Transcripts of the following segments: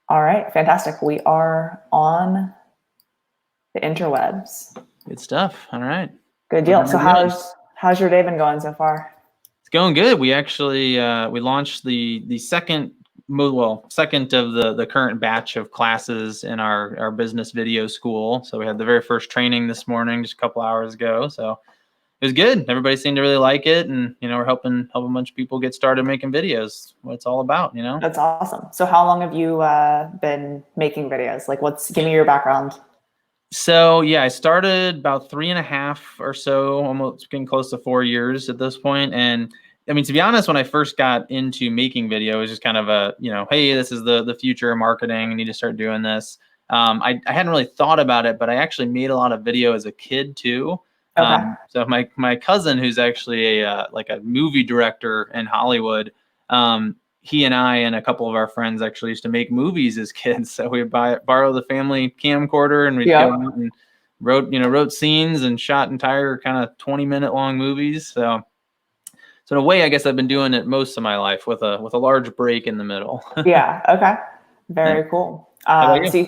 All right, fantastic. We are on the interwebs. Good stuff. All right. Good deal. So how's your day been going so far? It's going good. We actually we launched the second of the current batch of classes in our business video school. So we had the very first training this morning, just a couple hours ago. So it was good. Everybody seemed to really like it, and we're helping a bunch of people get started making videos. What it's all about, That's awesome. So how long have you been making videos? Like, give me your background. So yeah, I started about 3.5 or so, almost getting close to 4 years at this point. And I mean, to be honest, when I first got into making video, it was just kind of a, hey, this is the future of marketing. I need to start doing this. I hadn't really thought about it, but I actually made a lot of video as a kid too. Okay. So my cousin, who's actually like a movie director in Hollywood, he and I and a couple of our friends actually used to make movies as kids. So we'd borrow the family camcorder and we'd go out and wrote scenes and shot entire kind of 20-minute long movies. So in a way, I guess I've been doing it most of my life with a large break in the middle. Yeah. Okay. Very cool. How about you?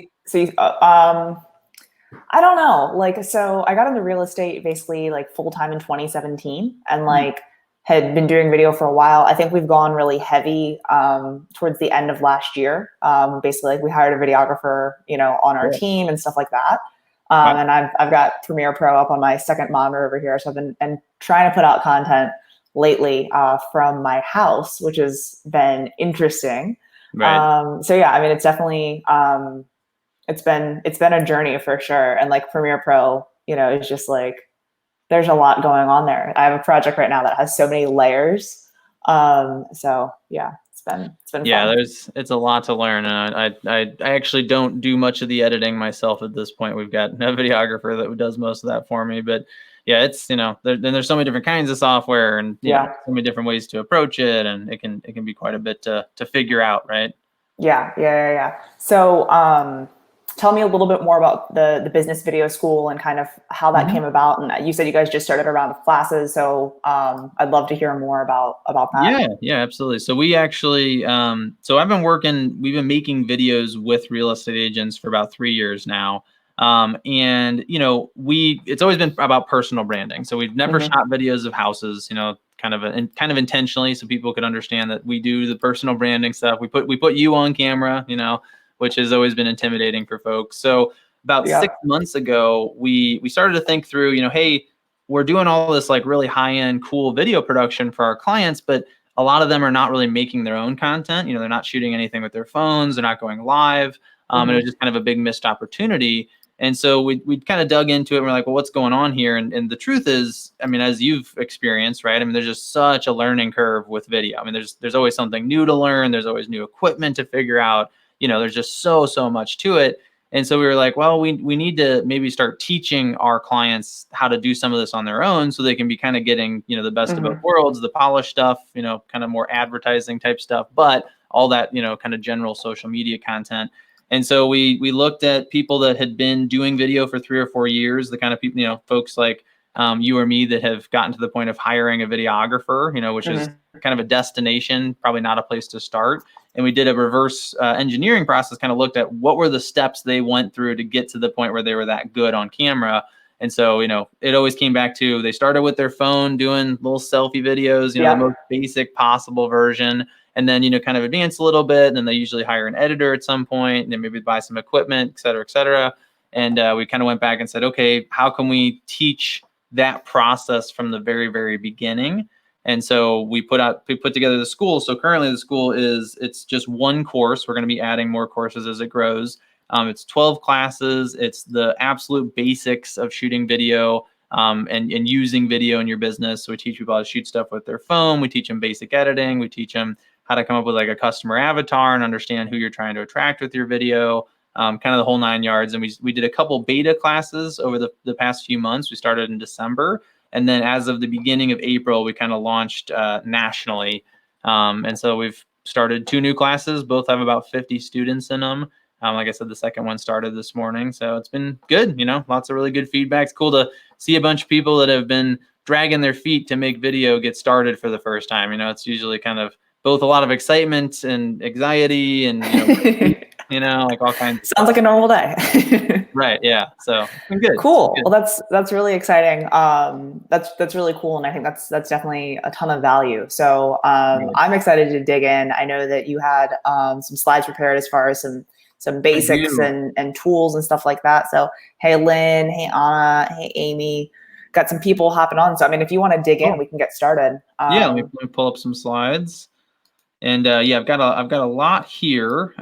I don't know. Like, so I got into real estate basically like full time in 2017, and like had been doing video for a while. I think we've gone really heavy towards the end of last year. Basically, like we hired a videographer, on our team and stuff like that. And I've got Premiere Pro up on my second monitor over here, so I've been trying to put out content lately from my house, which has been interesting. Right. So yeah, I mean, it's definitely it's been a journey for sure. And like Premiere Pro, is just like there's a lot going on there. I have a project right now that has so many layers. So yeah, it's been yeah, fun. it's a lot to learn, and I actually don't do much of the editing myself at this point. We've got a videographer that does most of that for me, but yeah, it's then there's so many different kinds of software and so many different ways to approach it, and it can be quite a bit to figure out, right? Yeah. So tell me a little bit more about the business video school and kind of how that came about. And you said you guys just started a round of classes, so I'd love to hear more about that. Yeah, absolutely. So we actually, we've been making videos with real estate agents for about 3 years now. And it's always been about personal branding. So we've never shot videos of houses, kind of intentionally, so people could understand that we do the personal branding stuff. We put you on camera, which has always been intimidating for folks. So about 6 months ago, we started to think through, hey, we're doing all this like really high-end cool video production for our clients, but a lot of them are not really making their own content. They're not shooting anything with their phones. They're not going live. And it was just kind of a big missed opportunity. And so we kind of dug into it and we're like, well, what's going on here? And the truth is, I mean, as you've experienced, right? I mean, there's just such a learning curve with video. I mean, there's always something new to learn. There's always new equipment to figure out. There's just so much to it. And so we were like, well, we need to maybe start teaching our clients how to do some of this on their own so they can be kind of getting, the best of both worlds, the polished stuff, kind of more advertising type stuff, but all that, kind of general social media content. And so we looked at people that had been doing video for 3 or 4 years, the kind of people, folks like you or me that have gotten to the point of hiring a videographer, which is kind of a destination, probably not a place to start. And we did a reverse engineering process, kind of looked at what were the steps they went through to get to the point where they were that good on camera. And so, it always came back to they started with their phone doing little selfie videos, the most basic possible version. And then, kind of advance a little bit. And then they usually hire an editor at some point and then maybe buy some equipment, et cetera, et cetera. And we kind of went back and said, okay, how can we teach that process from the very, very beginning? And so we put together the school. So currently the school it's just one course. We're going to be adding more courses as it grows. It's 12 classes. It's the absolute basics of shooting video and using video in your business. So we teach people how to shoot stuff with their phone. We teach them basic editing. We teach them how to come up with like a customer avatar and understand who you're trying to attract with your video, kind of the whole 9 yards. And we did a couple beta classes over the past few months. We started in December. And then as of the beginning of April, we kind of launched nationally. And so we've started 2 new classes. Both have about 50 students in them. Like I said, the second one started this morning. So it's been good, lots of really good feedback. It's cool to see a bunch of people that have been dragging their feet to make video get started for the first time. It's usually kind of both a lot of excitement and anxiety and you know, like all kinds of Sounds like a normal day. right. Yeah. So it's been good. It's Cool. been Well, good. that's really exciting. That's really cool, and I think that's definitely a ton of value. So Right. I'm excited to dig in. I know that you had some slides prepared as far as some I basics do. and tools and stuff like that. So hey, Lynn. Hey, Anna. Hey, Amy. Got some people hopping on. So I mean, if you want to dig in, Cool. we can get started. Yeah. Let me pull up some slides. And yeah, I've got a lot here.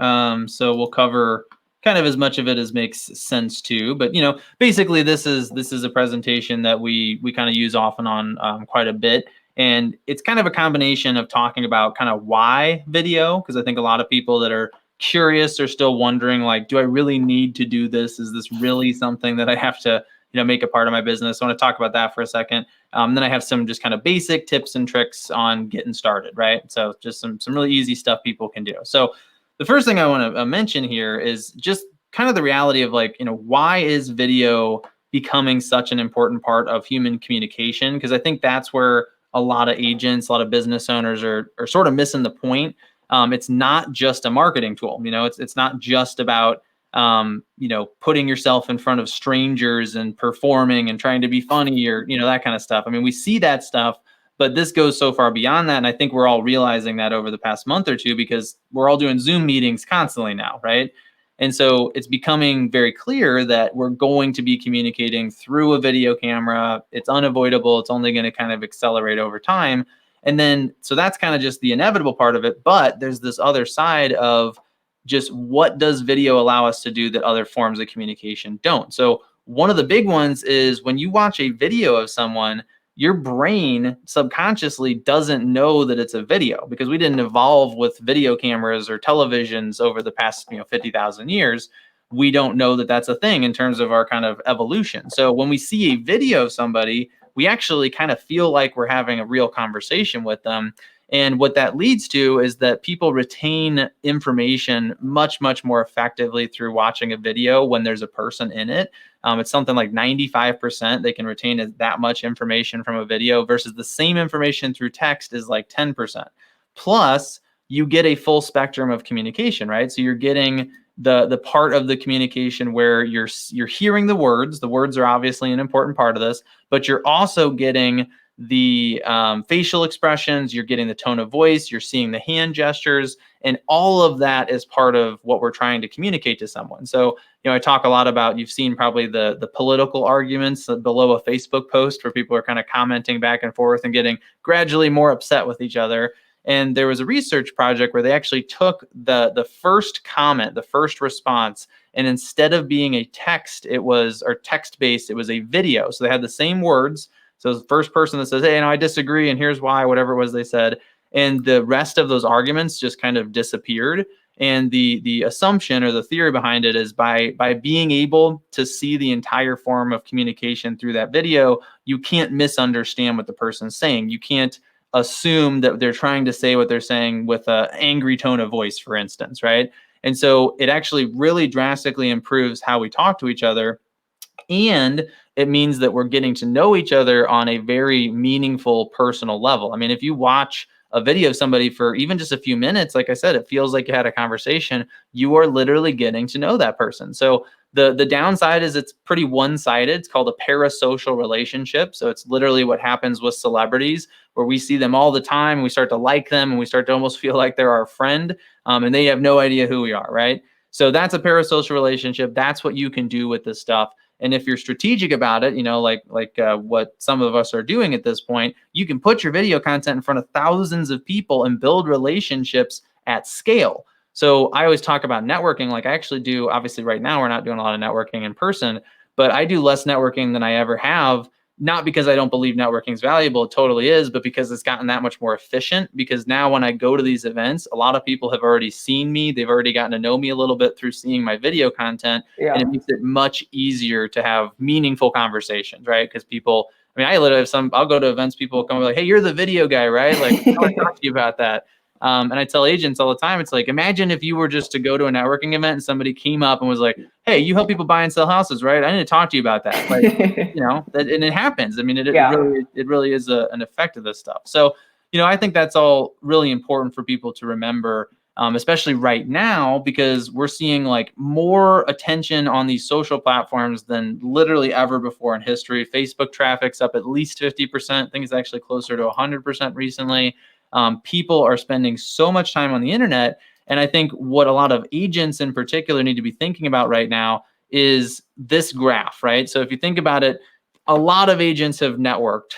So we'll cover kind of as much of it as makes sense too. But you know, basically, this is a presentation that we kind of use off and on quite a bit, and it's kind of a combination of talking about kind of why video, because I think a lot of people that are curious are still wondering, like, do I really need to do this? Is this really something that I have to, you know, make a part of my business? I want to talk about that for a second. Then I have some just kind of basic tips and tricks on getting started, right? So just some really easy stuff people can do. So the first thing I want to mention here is just kind of the reality of, like, you know, why is video becoming such an important part of human communication? Because I think that's where a lot of agents, a lot of business owners are sort of missing the point. It's not just a marketing tool. You know, it's not just about you know, putting yourself in front of strangers and performing and trying to be funny, or, you know, that kind of stuff. I mean, we see that stuff, but this goes so far beyond that. And I think we're all realizing that over the past month or two, because we're all doing Zoom meetings constantly now, right? And so it's becoming very clear that we're going to be communicating through a video camera. It's unavoidable. It's only going to kind of accelerate over time. And then, so that's kind of just the inevitable part of it. But there's this other side of just what does video allow us to do that other forms of communication don't. So one of the big ones is when you watch a video of someone, your brain subconsciously doesn't know that it's a video, because we didn't evolve with video cameras or televisions over the past, you know, 50,000 years. We don't know that that's a thing in terms of our kind of evolution. So when we see a video of somebody, we actually kind of feel like we're having a real conversation with them. And what that leads to is that people retain information much, much more effectively through watching a video when there's a person in it. It's something like 95% they can retain that much information from a video, versus the same information through text is like 10%. Plus, you get a full spectrum of communication, right? So you're getting the part of the communication where you're hearing the words. The words are obviously an important part of this, but you're also getting the facial expressions, you're getting the tone of voice, you're seeing the hand gestures, and all of that is part of what we're trying to communicate to someone. So, you know, I talk a lot about, you've seen probably the political arguments below a Facebook post where people are kind of commenting back and forth and getting gradually more upset with each other. And there was a research project where they actually took the first comment, the first response, and instead of being a text, it was, or text based, it was a video. So they had the same words. So the first person that says, hey, no, I disagree, and here's why, whatever it was they said. And the rest of those arguments just kind of disappeared. And the assumption or the theory behind it is by being able to see the entire form of communication through that video, you can't misunderstand what the person's saying. You can't assume that they're trying to say what they're saying with an angry tone of voice, for instance, right? And so it actually really drastically improves how we talk to each other. And it means that we're getting to know each other on a very meaningful personal level. I mean, if you watch a video of somebody for even just a few minutes, like I said, it feels like you had a conversation. You are literally getting to know that person. So the downside is it's pretty one-sided. It's called a parasocial relationship. So it's literally what happens with celebrities, where we see them all the time and we start to like them and we start to almost feel like they're our friend, and they have no idea who we are, right? So that's a parasocial relationship. That's what you can do with this stuff. And if you're strategic about it, you know, like what some of us are doing at this point, you can put your video content in front of thousands of people and build relationships at scale. So I always talk about networking. Like I actually do, obviously right now we're not doing a lot of networking in person, but I do less networking than I ever have. Not because I don't believe networking is valuable, it totally is, but because it's gotten that much more efficient. Because now when I go to these events, a lot of people have already seen me. They've already gotten to know me a little bit through seeing my video content. Yeah. And it makes it much easier to have meaningful conversations, right? Because people, I mean, I literally have I'll go to events, people come like, hey, you're the video guy, right? Like, I want to talk to you about that. And I tell agents all the time, it's like, imagine if you were just to go to a networking event and somebody came up and was like, hey, you help people buy and sell houses, right? I need to talk to you about that. Like, you know, that, and it happens. I mean, it really is an effect of this stuff. So, you know, I think that's all really important for people to remember. especially right now, because we're seeing like more attention on these social platforms than literally ever before in history. Facebook traffic's up at least 50%. I think it's actually closer to 100% recently. People are spending so much time on the internet. And I think what a lot of agents in particular need to be thinking about right now is this graph, right? So if you think about it, a lot of agents have networked,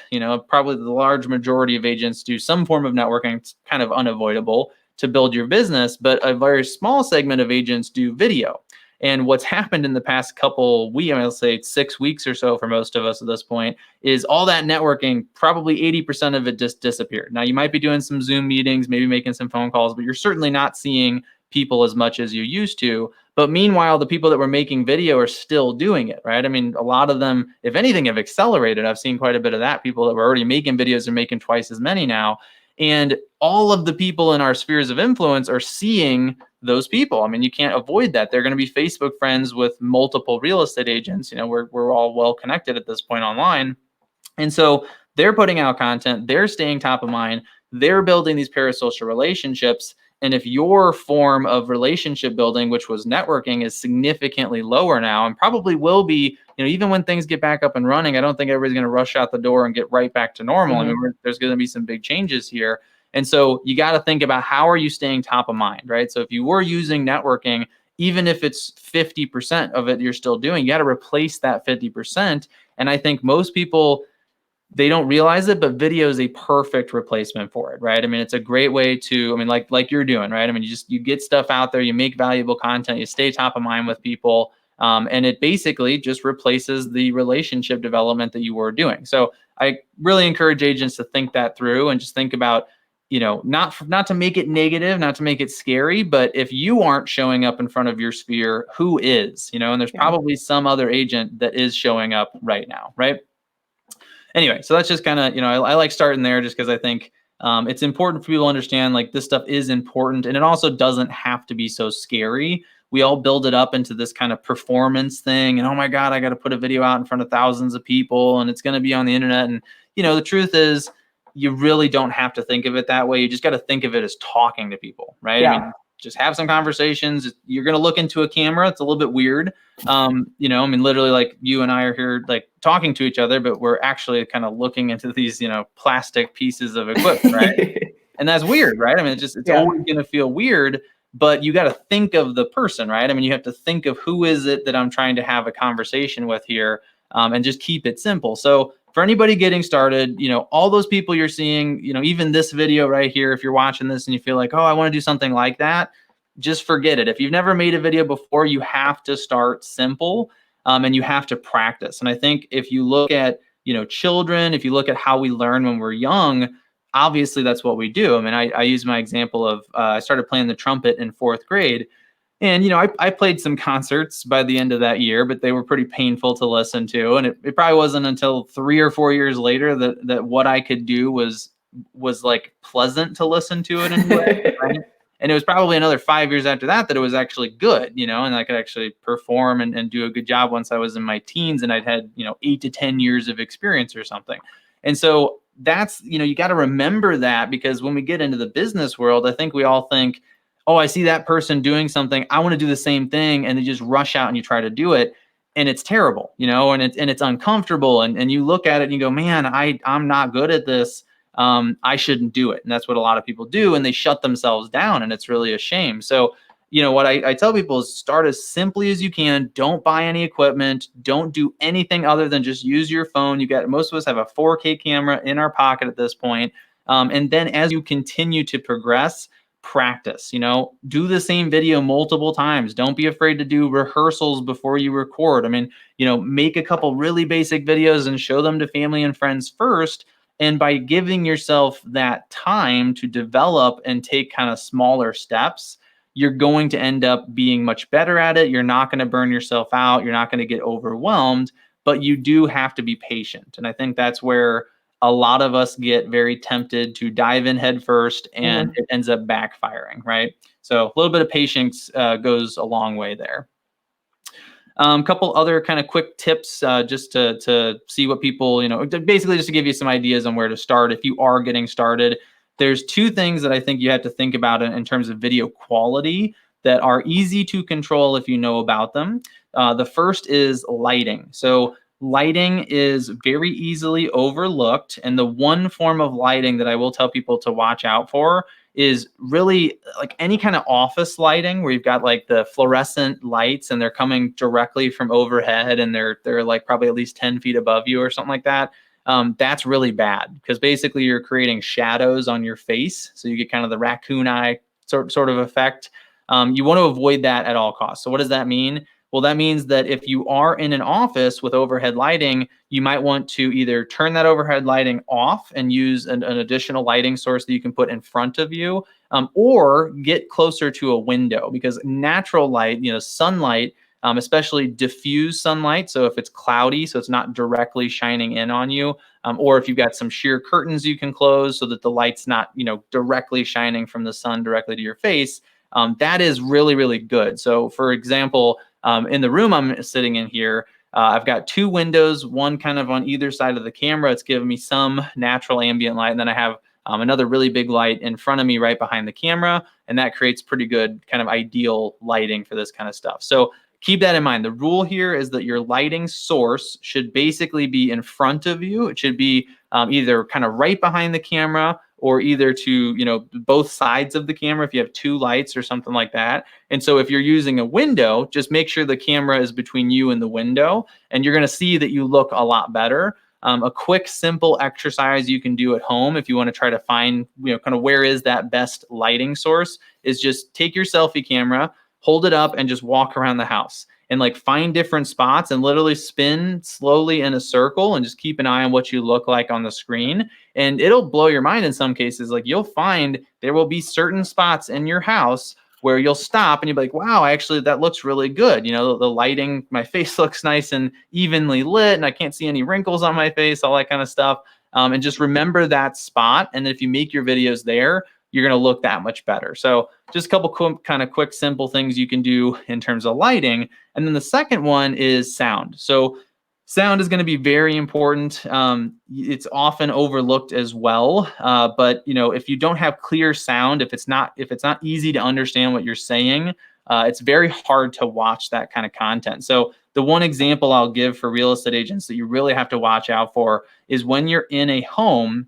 probably the large majority of agents do some form of networking. It's kind of unavoidable to build your business, but a very small segment of agents do video. And what's happened in the past couple weeks, I'll say 6 weeks or so for most of us at this point, is all that networking, probably 80% of it just disappeared. Now, you might be doing some Zoom meetings, maybe making some phone calls, but you're certainly not seeing people as much as you used to. But meanwhile, the people that were making video are still doing it, right? I mean, a lot of them, if anything, have accelerated. I've seen quite a bit of that. People that were already making videos are making twice as many now. And all of the people in our spheres of influence are seeing those people. I mean, you can't avoid that. They're going to be Facebook friends with multiple real estate agents. We're all well connected at this point online. And so they're putting out content, they're staying top of mind, they're building these parasocial relationships. And if your form of relationship building, which was networking, is significantly lower now, and probably will be, even when things get back up and running, I don't think everybody's going to rush out the door and get right back to normal. I mean, there's going to be some big changes here. And so you got to think about, how are you staying top of mind, right? So if you were using networking, even if it's 50% of it you're still doing, you got to replace that 50%. And I think most people, they don't realize it, but video is a perfect replacement for it, right? I mean, it's a great way to, like you're doing, right? I mean, you get stuff out there, you make valuable content, you stay top of mind with people, and it basically just replaces the relationship development that you were doing. So I really encourage agents to think that through and just think about, not to make it negative, not to make it scary, but if you aren't showing up in front of your sphere, who is? And there's probably some other agent that is showing up right now, right? Anyway, so that's just kind of, I like starting there just because I think it's important for people to understand, like, this stuff is important, and it also doesn't have to be so scary. We all build it up into this kind of performance thing, and oh my God, I got to put a video out in front of thousands of people, and it's going to be on the internet. And the truth is, you really don't have to think of it that way. You just got to think of it as talking to people, right? Yeah. I mean, just have some conversations. You're going to look into a camera. It's a little bit weird. Literally, like, you and I are here, like, talking to each other, but we're actually kind of looking into these, plastic pieces of equipment, right? And that's weird, right? I mean, it's always going to feel weird, but you got to think of the person, right? I mean, you have to think of, who is it that I'm trying to have a conversation with here, and just keep it simple. So for anybody getting started, all those people you're seeing, even this video right here, if you're watching this and you feel like, oh, I want to do something like that, just forget it. If you've never made a video before, you have to start simple, and you have to practice. And I think if you look at, children, if you look at how we learn when we're young, obviously that's what we do. I mean, I use my example of, I started playing the trumpet in 4th grade. And, I played some concerts by the end of that year, but they were pretty painful to listen to. And it probably wasn't until 3 or 4 years later that what I could do was like pleasant to listen to it in a way, right? And it was probably another 5 years after that it was actually good, and I could actually perform and do a good job once I was in my teens and I'd had, 8 to 10 years of experience or something. And so that's, you got to remember that, because when we get into the business world, I think we all think, oh, I see that person doing something, I want to do the same thing, and they just rush out and you try to do it, and it's terrible, and it's uncomfortable, and you look at it and you go, man, I'm not good at this. I shouldn't do it. And that's what a lot of people do, and they shut themselves down, and it's really a shame. So, what I tell people is, start as simply as you can. Don't buy any equipment. Don't do anything other than just use your phone. Most of us have a 4K camera in our pocket at this point. And then as you continue to progress, practice, do the same video multiple times. Don't be afraid to do rehearsals before you record. I mean, make a couple really basic videos and show them to family and friends first. And by giving yourself that time to develop and take kind of smaller steps, you're going to end up being much better at it. You're not going to burn yourself out. You're not going to get overwhelmed, but you do have to be patient. And I think that's where a lot of us get very tempted to dive in head first, and it ends up backfiring, right? So a little bit of patience goes a long way there. Couple other kind of quick tips, just to see what people, basically just to give you some ideas on where to start if you are getting started. there's two things that I think you have to think about in terms of video quality that are easy to control if you know about them. The first is lighting. So lighting is very easily overlooked. And the one form of lighting that I will tell people to watch out for is really like any kind of office lighting where you've got like the fluorescent lights and they're coming directly from overhead and they're like probably at least 10 feet above you or something like that. That's really bad because basically you're creating shadows on your face. So you get kind of the raccoon eye sort of effect. You want to avoid that at all costs. So what does that mean? Well, that means that if you are in an office with overhead lighting, you might want to either turn that overhead lighting off and use an additional lighting source that you can put in front of you, or get closer to a window because natural light, sunlight, especially diffuse sunlight. So if it's cloudy, so it's not directly shining in on you, or if you've got some sheer curtains you can close so that the light's not, directly shining from the sun directly to your face, that is really, really good. So for example, in the room I'm sitting in here, I've got two windows, one kind of on either side of the camera. It's giving me some natural ambient light. And then I have another really big light in front of me right behind the camera. And that creates pretty good kind of ideal lighting for this kind of stuff. So keep that in mind. The rule here is that your lighting source should basically be in front of you. It should be either kind of right behind the camera or either to, both sides of the camera if you have two lights or something like that. And so if you're using a window, just make sure the camera is between you and the window, and you're going to see that you look a lot better. A quick, simple exercise you can do at home if you want to try to find, kind of where is that best lighting source is just take your selfie camera, hold it up, and just walk around the house and like find different spots and literally spin slowly in a circle and just keep an eye on what you look like on the screen. And it'll blow your mind in some cases. Like you'll find there will be certain spots in your house where you'll stop and you'll be like, wow, actually that looks really good. The lighting, my face looks nice and evenly lit and I can't see any wrinkles on my face, all that kind of stuff. And just remember that spot. And if you make your videos there, you're going to look that much better. So just a couple quick, simple things you can do in terms of lighting. And then the second one is sound. So sound is going to be very important. It's often overlooked as well. But if you don't have clear sound, if it's not easy to understand what you're saying, it's very hard to watch that kind of content. So the one example I'll give for real estate agents that you really have to watch out for is when you're in a home,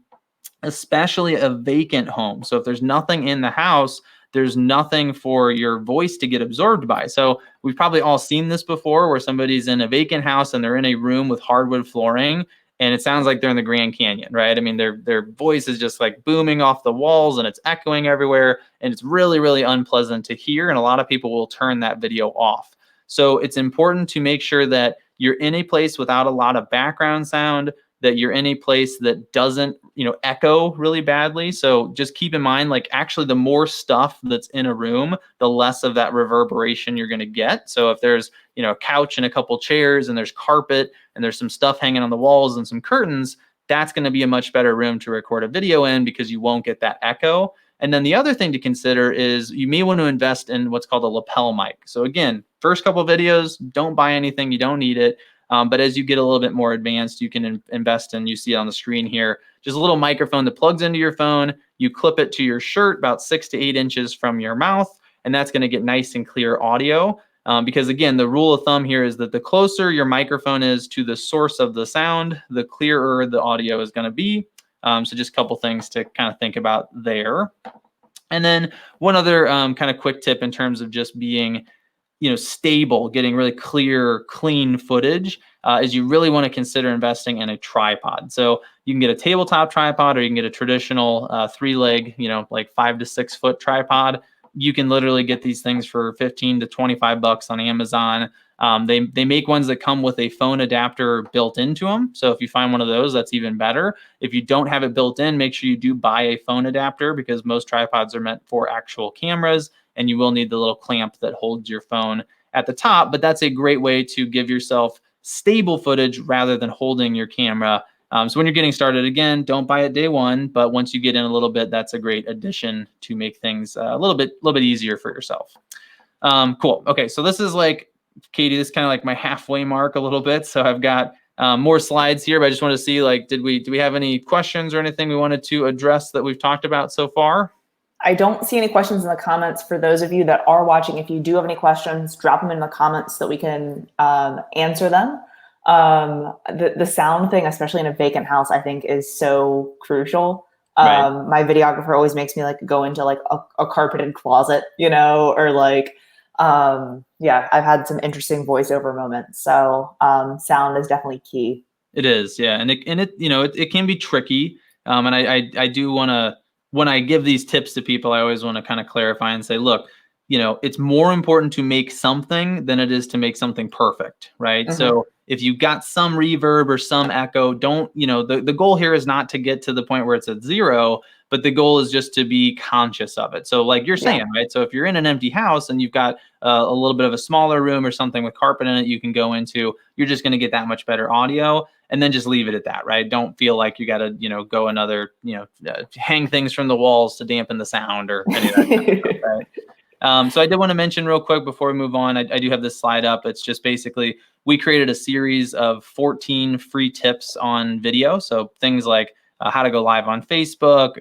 especially a vacant home. So if there's nothing in the house, there's nothing for your voice to get absorbed by. So we've probably all seen this before where somebody's in a vacant house and they're in a room with hardwood flooring and it sounds like they're in the Grand Canyon, right? I mean, their voice is just like booming off the walls and it's echoing everywhere and it's really, really unpleasant to hear. And a lot of people will turn that video off. So it's important to make sure that you're in a place without a lot of background sound, that you're in a place that doesn't, echo really badly. So just keep in mind, like actually the more stuff that's in a room, the less of that reverberation you're going to get. So if there's, a couch and a couple chairs and there's carpet and there's some stuff hanging on the walls and some curtains, that's going to be a much better room to record a video in because you won't get that echo. And then the other thing to consider is you may want to invest in what's called a lapel mic. So again, first couple of videos, don't buy anything, you don't need it. But as you get a little bit more advanced, you can invest in, you see it on the screen here, just a little microphone that plugs into your phone. You clip it to your shirt about 6 to 8 inches from your mouth, and that's going to get nice and clear audio. Because again, the rule of thumb here is that the closer your microphone is to the source of the sound, the clearer the audio is going to be. So just a couple things to kind of think about there. And then one other kind of quick tip in terms of just being stable, getting really clear, clean footage, is you really want to consider investing in a tripod. So you can get a tabletop tripod or you can get a traditional 3-leg, like 5 to 6 foot tripod. You can literally get these things for 15 to 25 bucks on Amazon. They make ones that come with a phone adapter built into them. So if you find one of those, that's even better. If you don't have it built in, make sure you do buy a phone adapter because most tripods are meant for actual cameras. And you will need the little clamp that holds your phone at the top, but that's a great way to give yourself stable footage rather than holding your camera. So when you're getting started, again, don't buy it day one, but once you get in a little bit, that's a great addition to make things a little bit easier for yourself. Cool. Okay, so this is like, Katie, this is kind of like my halfway mark a little bit. So I've got more slides here, but I just want to see, like, do we have any questions or anything we wanted to address that we've talked about so far? I don't see any questions in the comments. For those of you that are watching, if you do have any questions, drop them in the comments so that we can answer them. The sound thing, especially in a vacant house, I think is so crucial. Right. My videographer always makes me like go into like a carpeted closet, you know, or like, yeah, I've had some interesting voiceover moments. So sound is definitely key. It is, yeah, and it you know it can be tricky, and I do want to, when I give these tips to people, I always want to kind of clarify and say, look, you know, it's more important to make something than it is to make something perfect, right? Mm-hmm. So if you've got some reverb or some echo, don't, you know, the goal here is not to get to the point where it's at zero, but the goal is just to be conscious of it. So like you're saying, right? So if you're in an empty house and you've got a little bit of a smaller room or something with carpet in it, you can go into, you're just going to get that much better audio. And then just leave it at that, right? Don't feel like you got to, you know, go another, you know, hang things from the walls to dampen the sound or any of that kind of stuff, right? So I did want to mention real quick before we move on, I do have this slide up. It's just basically, we created a series of 14 free tips on video. So things like how to go live on Facebook,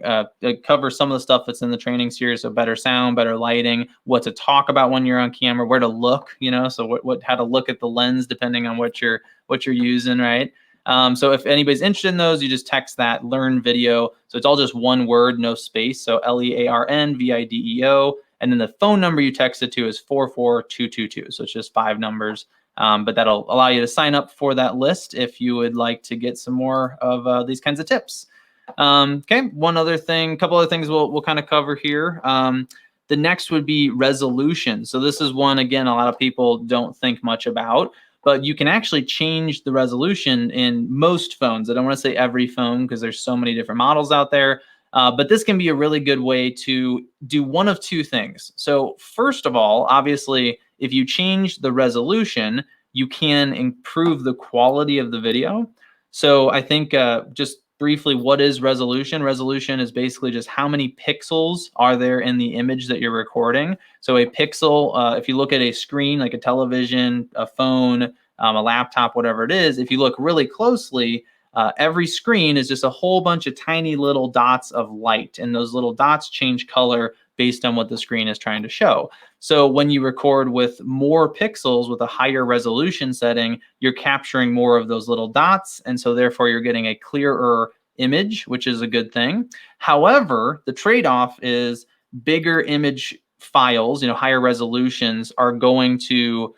cover some of the stuff that's in the training series. So better sound, better lighting, what to talk about when you're on camera, where to look, you know, so how to look at the lens depending on what you're using, right? So if anybody's interested in those, you just text that learn video. So it's all just one word, no space. So LEARN VIDEO. And then the phone number you text it to is 44222. So it's just 5 numbers. But that'll allow you to sign up for that list if you would like to get some more of these kinds of tips. Okay, one other thing, a couple other things we'll kind of cover here. The next would be resolution. So this is one, again, a lot of people don't think much about, but you can actually change the resolution in most phones. I don't want to say every phone because there's so many different models out there, but this can be a really good way to do one of two things. So first of all, obviously, if you change the resolution, you can improve the quality of the video. So I think just briefly, what is resolution? Resolution is basically just how many pixels are there in the image that you're recording. So a pixel, if you look at a screen, like a television, a phone, a laptop, whatever it is, if you look really closely, every screen is just a whole bunch of tiny little dots of light, and those little dots change color based on what the screen is trying to show. So when you record with more pixels with a higher resolution setting, you're capturing more of those little dots, and so therefore you're getting a clearer image, which is a good thing. However, the trade-off is bigger image files, you know, higher resolutions are going to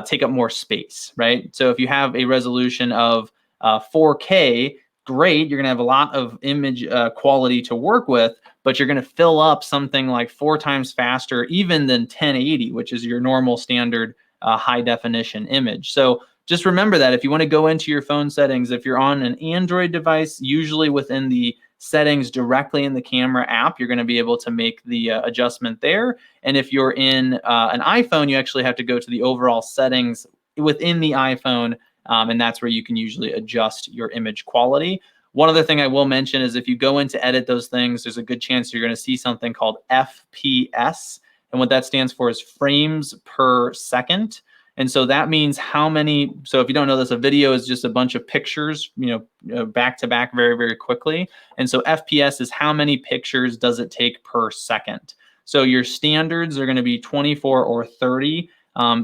take up more space, right? So if you have a resolution of 4K, great, you're gonna have a lot of image quality to work with, but you're gonna fill up something like 4 times faster even than 1080, which is your normal standard high definition image. So just remember that if you wanna go into your phone settings, if you're on an Android device, usually within the settings directly in the camera app, you're gonna be able to make the adjustment there. And if you're in an iPhone, you actually have to go to the overall settings within the iPhone, and that's where you can usually adjust your image quality. One other thing I will mention is if you go in to edit those things, there's a good chance you're going to see something called FPS. And what that stands for is frames per second. And so that means how many, so if you don't know this, a video is just a bunch of pictures, you know, back to back very, very quickly. And so FPS is how many pictures does it take per second. So your standards are going to be 24 or 30.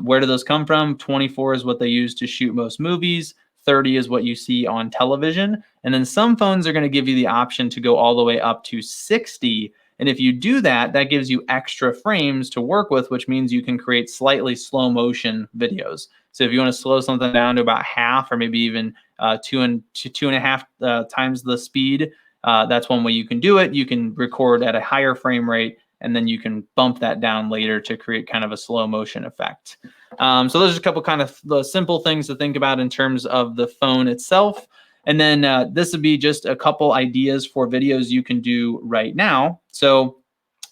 Where do those come from? 24 is what they use to shoot most movies. 30 is what you see on television. And then some phones are going to give you the option to go all the way up to 60. And if you do that, that gives you extra frames to work with, which means you can create slightly slow motion videos. So if you want to slow something down to about half or maybe even 2.5 times the speed, that's one way you can do it. You can record at a higher frame rate, and then you can bump that down later to create kind of a slow motion effect. So those are a couple kind of the simple things to think about in terms of the phone itself. And then this would be just a couple ideas for videos you can do right now. So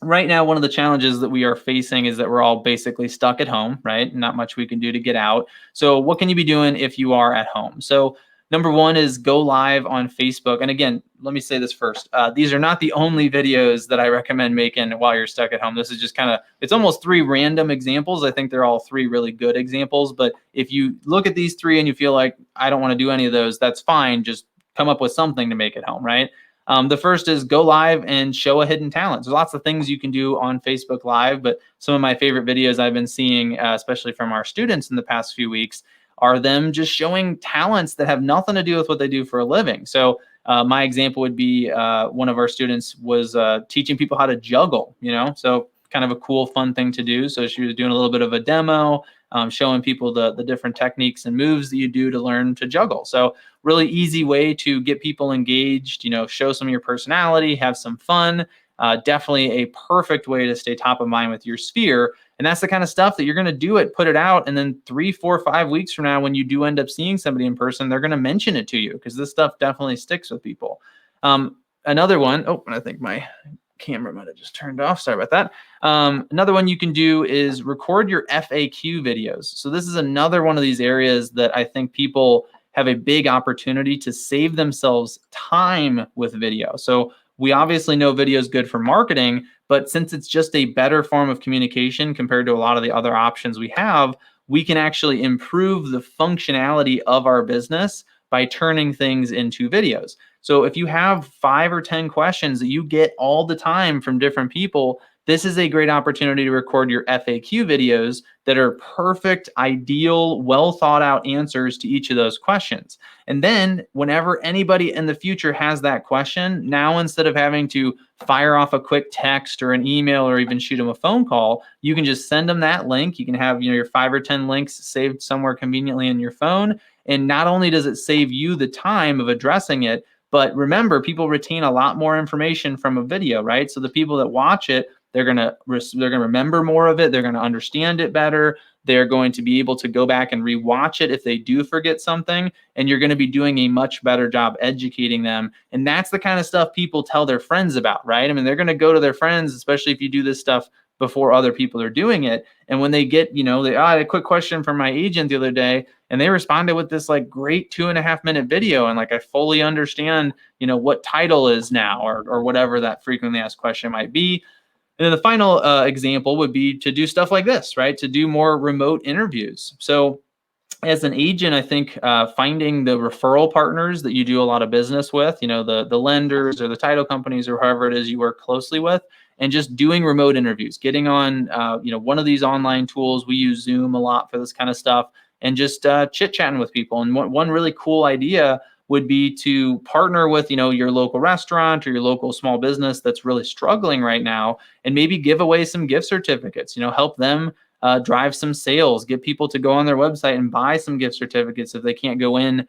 right now, one of the challenges that we are facing is that we're all basically stuck at home, right? Not much we can do to get out. So what can you be doing if you are at home? So Number one is go live on Facebook. And again, let me say this first. These are not the only videos that I recommend making while you're stuck at home. This is just kind of, it's almost 3 random examples. I think they're all 3 really good examples. But if you look at these 3 and you feel like, I don't want to do any of those, that's fine. Just come up with something to make it home, right? The first is go live and show a hidden talent. There's lots of things you can do on Facebook Live, but some of my favorite videos I've been seeing, especially from our students in the past few weeks, are them just showing talents that have nothing to do with what they do for a living. So my example would be one of our students was teaching people how to juggle, so kind of a cool, fun thing to do. So she was doing a little bit of a demo, showing people the different techniques and moves that you do to learn to juggle. So really easy way to get people engaged, show some of your personality, have some fun. Definitely a perfect way to stay top of mind with your sphere. And that's the kind of stuff that you're going to do it, put it out, and then 3, 4, 5 weeks from now, when you do end up seeing somebody in person, they're going to mention it to you because this stuff definitely sticks with people. Another one, and I think my camera might have just turned off. Sorry about that. Another one you can do is record your FAQ videos. So this is another one of these areas that I think people have a big opportunity to save themselves time with video. So we obviously know video is good for marketing, but since it's just a better form of communication compared to a lot of the other options we have, we can actually improve the functionality of our business by turning things into videos. So if you have 5 or 10 questions that you get all the time from different people, this is a great opportunity to record your FAQ videos that are perfect, ideal, well thought out answers to each of those questions. And then whenever anybody in the future has that question, now instead of having to fire off a quick text or an email or even shoot them a phone call, you can just send them that link. You can have your 5 or 10 links saved somewhere conveniently in your phone. And not only does it save you the time of addressing it, but remember, people retain a lot more information from a video, right? So the people that watch it, they're gonna remember more of it. They're gonna understand it better. They're going to be able to go back and rewatch it if they do forget something. And you're going to be doing a much better job educating them. And that's the kind of stuff people tell their friends about, right? I mean, they're going to go to their friends, especially if you do this stuff before other people are doing it. And when they get, I had a quick question from my agent the other day, and they responded with this great 2.5-minute video. And I fully understand, what title is now or whatever that frequently asked question might be. And then the final example would be to do stuff like this, right? To do more remote interviews. So as an agent, I think finding the referral partners that you do a lot of business with, the lenders or the title companies or whoever it is you work closely with, and just doing remote interviews, getting on, one of these online tools. We use Zoom a lot for this kind of stuff, and just chit-chatting with people. And one really cool idea would be to partner with, your local restaurant or your local small business that's really struggling right now, and maybe give away some gift certificates, help them drive some sales, get people to go on their website and buy some gift certificates if they can't go in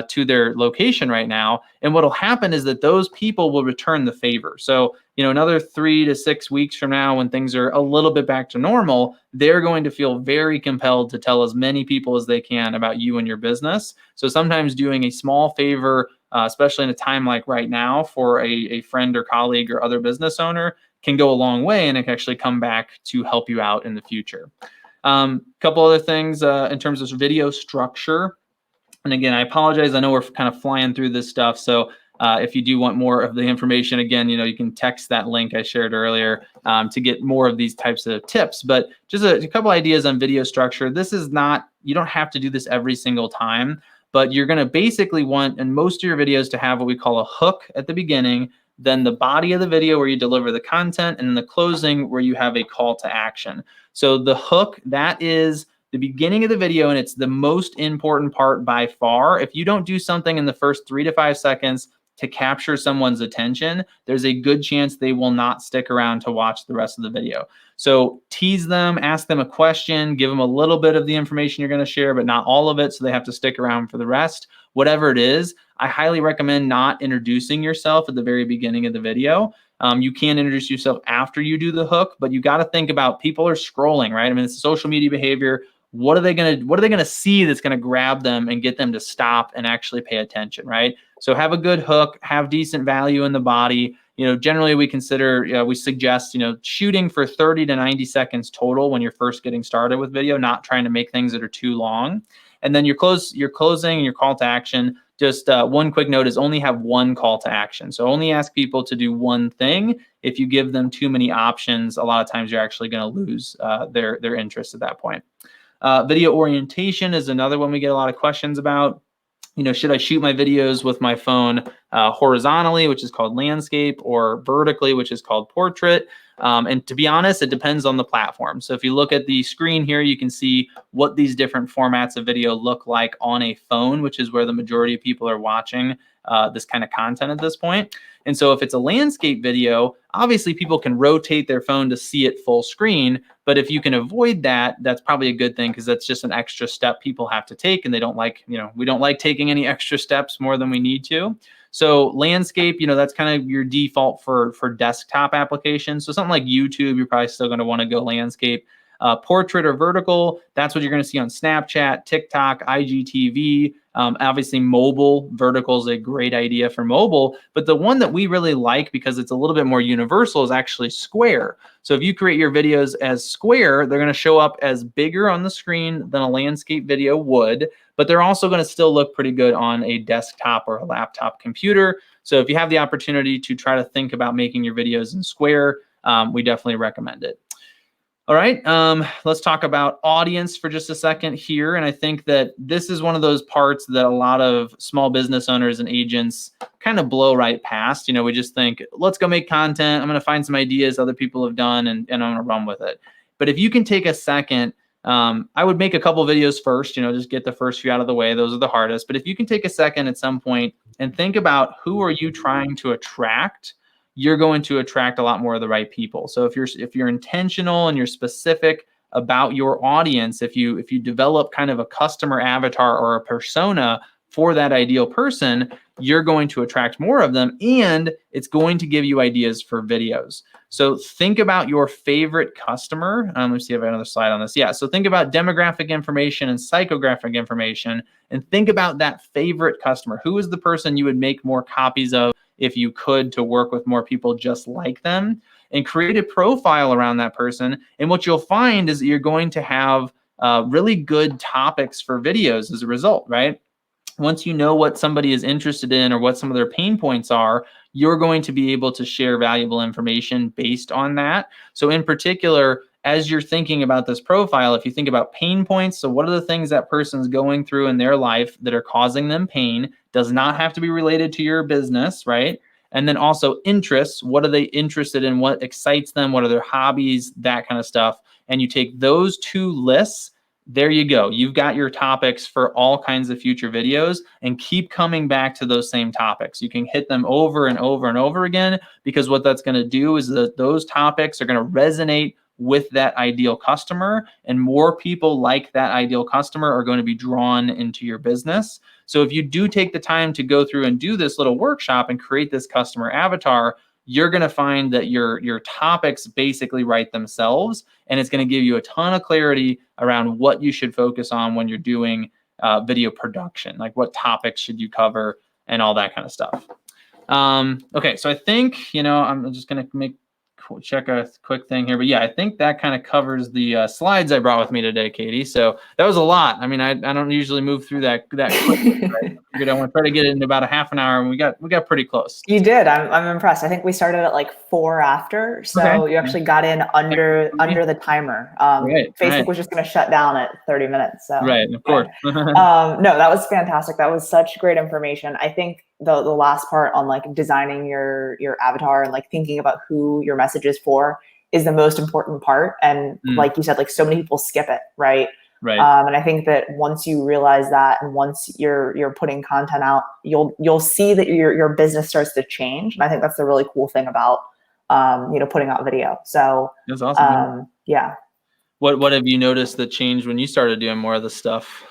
to their location right now. And what'll happen is that those people will return the favor. So, another 3 to 6 weeks from now, when things are a little bit back to normal, they're going to feel very compelled to tell as many people as they can about you and your business. So sometimes doing a small favor, especially in a time like right now, for a friend or colleague or other business owner can go a long way, and it can actually come back to help you out in the future. Couple other things in terms of video structure. And again, I apologize. I know we're kind of flying through this stuff. So if you do want more of the information, again, you can text that link I shared earlier to get more of these types of tips. But just a couple ideas on video structure. This is not, you don't have to do this every single time, but you're going to basically want in most of your videos to have what we call a hook at the beginning, then the body of the video where you deliver the content, and then the closing where you have a call to action. So the hook, that is the beginning of the video, and it's the most important part by far. If you don't do something in the first 3 to 5 seconds to capture someone's attention, there's a good chance they will not stick around to watch the rest of the video. So tease them, ask them a question, give them a little bit of the information you're going to share, but not all of it, so they have to stick around for the rest. Whatever it is, I highly recommend not introducing yourself at the very beginning of the video. You can introduce yourself after you do the hook, but you got to think about, people are scrolling, right? I mean, it's social media behavior. What are they gonna see that's gonna grab them and get them to stop and actually pay attention, right? So have a good hook, have decent value in the body. Generally we consider, we suggest, shooting for 30 to 90 seconds total when you're first getting started with video, not trying to make things that are too long. And then your closing and your call to action, just one quick note is only have one call to action. So only ask people to do one thing. If you give them too many options, a lot of times you're actually going to lose their interest at that point. Video orientation is another one we get a lot of questions about. Should I shoot my videos with my phone horizontally, which is called landscape, or vertically, which is called portrait? And to be honest, it depends on the platform. So if you look at the screen here, you can see what these different formats of video look like on a phone, which is where the majority of people are watching this kind of content at this point. And so if it's a landscape video, obviously people can rotate their phone to see it full screen. But if you can avoid that, that's probably a good thing, because that's just an extra step people have to take. And they don't like, we don't like taking any extra steps more than we need to. So landscape, that's kind of your default for desktop applications. So something like YouTube, you're probably still going to want to go landscape. Portrait or vertical, that's what you're going to see on Snapchat, TikTok, IGTV. Obviously, mobile vertical is a great idea for mobile. But the one that we really like, because it's a little bit more universal, is actually square. So if you create your videos as square, they're going to show up as bigger on the screen than a landscape video would. But they're also going to still look pretty good on a desktop or a laptop computer. So if you have the opportunity to try to think about making your videos in square, we definitely recommend it. All right, let's talk about audience for just a second here. And I think that this is one of those parts that a lot of small business owners and agents kind of blow right past. We just think, let's go make content. I'm going to find some ideas other people have done, and I'm going to run with it. But if you can take a second, I would make a couple videos first, just get the first few out of the way. Those are the hardest. But if you can take a second at some point and think about, who are you trying to attract, you're going to attract a lot more of the right people. So if you're intentional and you're specific about your audience, if you develop kind of a customer avatar or a persona for that ideal person, you're going to attract more of them, and it's going to give you ideas for videos. So think about your favorite customer. Let me see if I have another slide on this. Yeah, so think about demographic information and psychographic information, and think about that favorite customer. Who is the person you would make more copies of if you could, to work with more people just like them, and create a profile around that person. And what you'll find is that you're going to have really good topics for videos as a result, right? Once you know what somebody is interested in or what some of their pain points are, you're going to be able to share valuable information based on that. So in particular, as you're thinking about this profile, if you think about pain points, so what are the things that person's going through in their life that are causing them pain? Does not have to be related to your business, right? And then also interests. What are they interested in? What excites them? What are their hobbies? That kind of stuff. And you take those two lists, there you go. You've got your topics for all kinds of future videos, and keep coming back to those same topics. You can hit them over and over and over again, because what that's going to do is that those topics are going to resonate with that ideal customer, and more people like that ideal customer are going to be drawn into your business. So if you do take the time to go through and do this little workshop and create this customer avatar, you're going to find that your topics basically write themselves, and it's going to give you a ton of clarity around what you should focus on when you're doing video production, like what topics should you cover and all that kind of stuff. Okay, so I think, I'm just going to check a quick thing here, but yeah, I think that kind of covers the slides I brought with me today, Katie. So that was a lot. I mean, I don't usually move through that quick. Right? I figured I want to try to get it in about a half an hour, and we got pretty close. You did. I'm impressed. I think we started at like 4 after, so okay. You actually got in under the timer. Right, Facebook was just going to shut down at 30 minutes. So right, of course. No, that was fantastic. That was such great information. I think the last part on like designing your avatar and like thinking about who your message is for is the most important part. And like you said, like so many people skip it, right? Right. And I think that once you realize that, and once you're putting content out, you'll see that your business starts to change. And I think that's the really cool thing about putting out video. So that's awesome. Yeah. What have you noticed that changed when you started doing more of this stuff?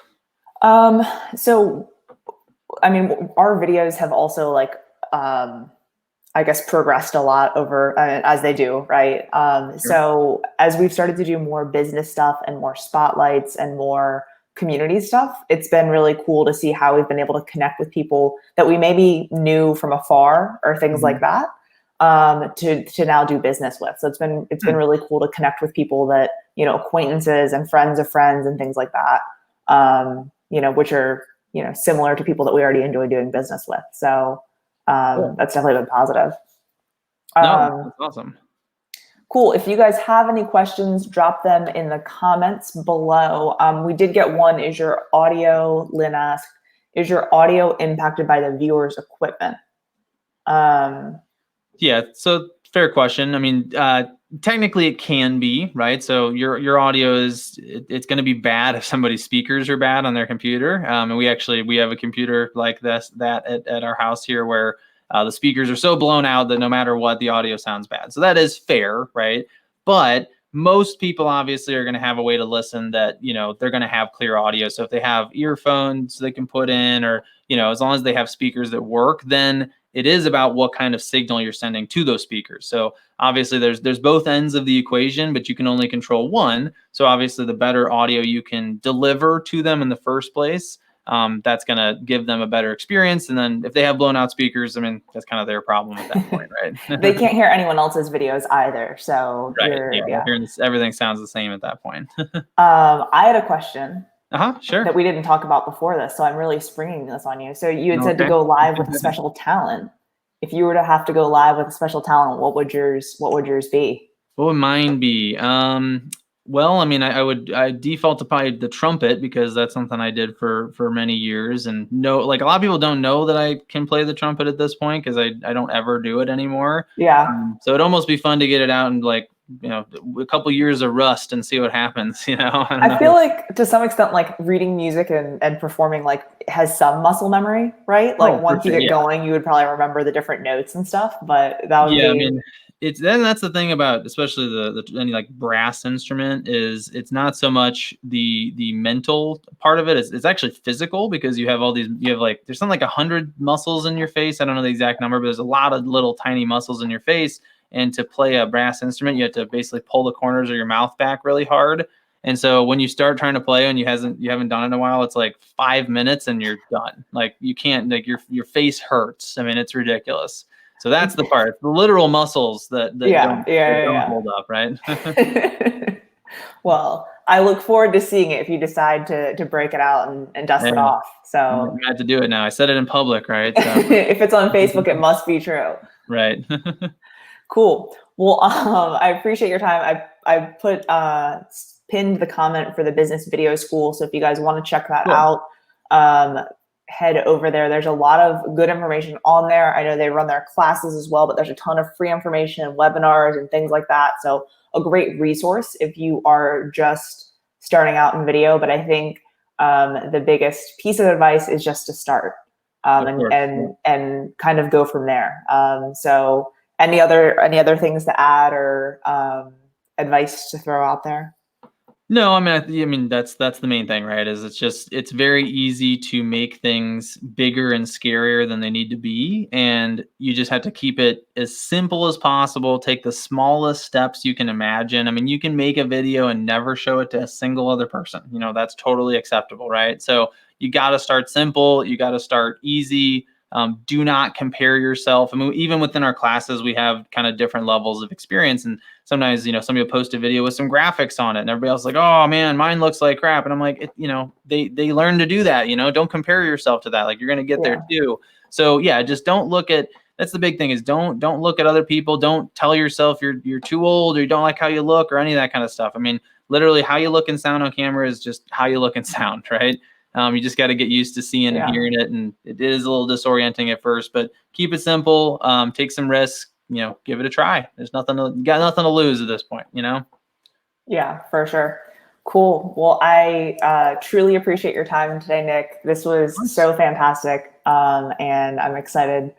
So I mean, our videos have also like I guess progressed a lot over as they do, right? Sure. So as we've started to do more business stuff and more spotlights and more community stuff, it's been really cool to see how we've been able to connect with people that we maybe knew from afar or things like that, to now do business with. So it's been really cool to connect with people that, acquaintances and friends of friends and things like that, which are similar to people that we already enjoy doing business with. So Cool. that's definitely been positive. No, that's awesome. Cool. If you guys have any questions, drop them in the comments below. We did get one. Lynn asked, is your audio impacted by the viewer's equipment? Yeah, so fair question. I mean, technically it can be, right? So your audio it's going to be bad if somebody's speakers are bad on their computer. And we have a computer like that at our house here where the speakers are so blown out that no matter what, the audio sounds bad. So that is fair, right? But most people obviously are going to have a way to listen that, they're going to have clear audio. So if they have earphones they can put in, or, as long as they have speakers that work, then it is about what kind of signal you're sending to those speakers. So obviously there's both ends of the equation, but you can only control one. So obviously the better audio you can deliver to them in the first place, that's going to give them a better experience. And then if they have blown out speakers, I mean, that's kind of their problem at that point, right? They can't hear anyone else's videos either. So right. Everything sounds the same at that point. I had a question. Sure. That we didn't talk about before this, so I'm really springing this on you. So you had said to go live with a special talent. If you were to have to go live with a special talent, what would yours be? What would mine be? Well, I mean, I default to probably the trumpet, because that's something I did for many years, and like a lot of people don't know that I can play the trumpet at this point, because I don't ever do it anymore. Yeah. So it'd almost be fun to get it out and like, a couple years of rust and see what happens, I feel like to some extent, like reading music and performing like has some muscle memory, right? Like once you get going, you would probably remember the different notes and stuff, but that would be... I mean, that's the thing about especially any like brass instrument is it's not so much the mental part of it. It's actually physical, because you have there's something like 100 muscles in your face. I don't know the exact number, but there's a lot of little tiny muscles in your face. And to play a brass instrument, you have to basically pull the corners of your mouth back really hard. And so when you start trying to play and you haven't done it in a while, it's like 5 minutes and you're done. Like you can't, like your face hurts. I mean, it's ridiculous. So that's the part, the literal muscles that don't hold up, right? Well, I look forward to seeing it if you decide to break it out and dust it off. So I'm glad to do it now. I said it in public, right? So. If it's on Facebook, it must be true. Right. Cool. Well, I appreciate your time. I put pinned the comment for the business video school. So if you guys want to check that out, head over there. There's a lot of good information on there. I know they run their classes as well, but there's a ton of free information and webinars and things like that. So a great resource if you are just starting out in video. But I think the biggest piece of advice is just to start and kind of go from there. So any other things to add or advice to throw out there? No, I mean that's the main thing, right? Is it's very easy to make things bigger and scarier than they need to be, and you just have to keep it as simple as possible. Take the smallest steps you can imagine. I mean, you can make a video and never show it to a single other person. That's totally acceptable, right? So you got to start simple. You got to start easy. Do not compare yourself. I mean, even within our classes, we have kind of different levels of experience. And sometimes, somebody will post a video with some graphics on it and everybody else is like, oh man, mine looks like crap. And I'm like, they learn to do that, don't compare yourself to that. Like you're going to get there too. So yeah, just don't look at, that's the big thing is don't look at other people. Don't tell yourself you're too old or you don't like how you look or any of that kind of stuff. I mean, literally how you look and sound on camera is just how you look and sound, right? You just got to get used to seeing and hearing it. And it is a little disorienting at first, but keep it simple. Take some risks, give it a try. There's got nothing to lose at this point, Yeah, for sure. Cool. Well, I truly appreciate your time today, Nick. This was so fantastic. And I'm excited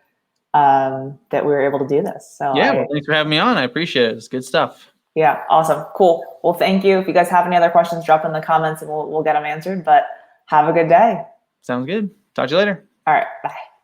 that we were able to do this. So well, thanks for having me on. I appreciate it. It's good stuff. Yeah, awesome. Cool. Well, thank you. If you guys have any other questions, drop them in the comments and we'll get them answered. But have a good day. Sounds good. Talk to you later. All right. Bye.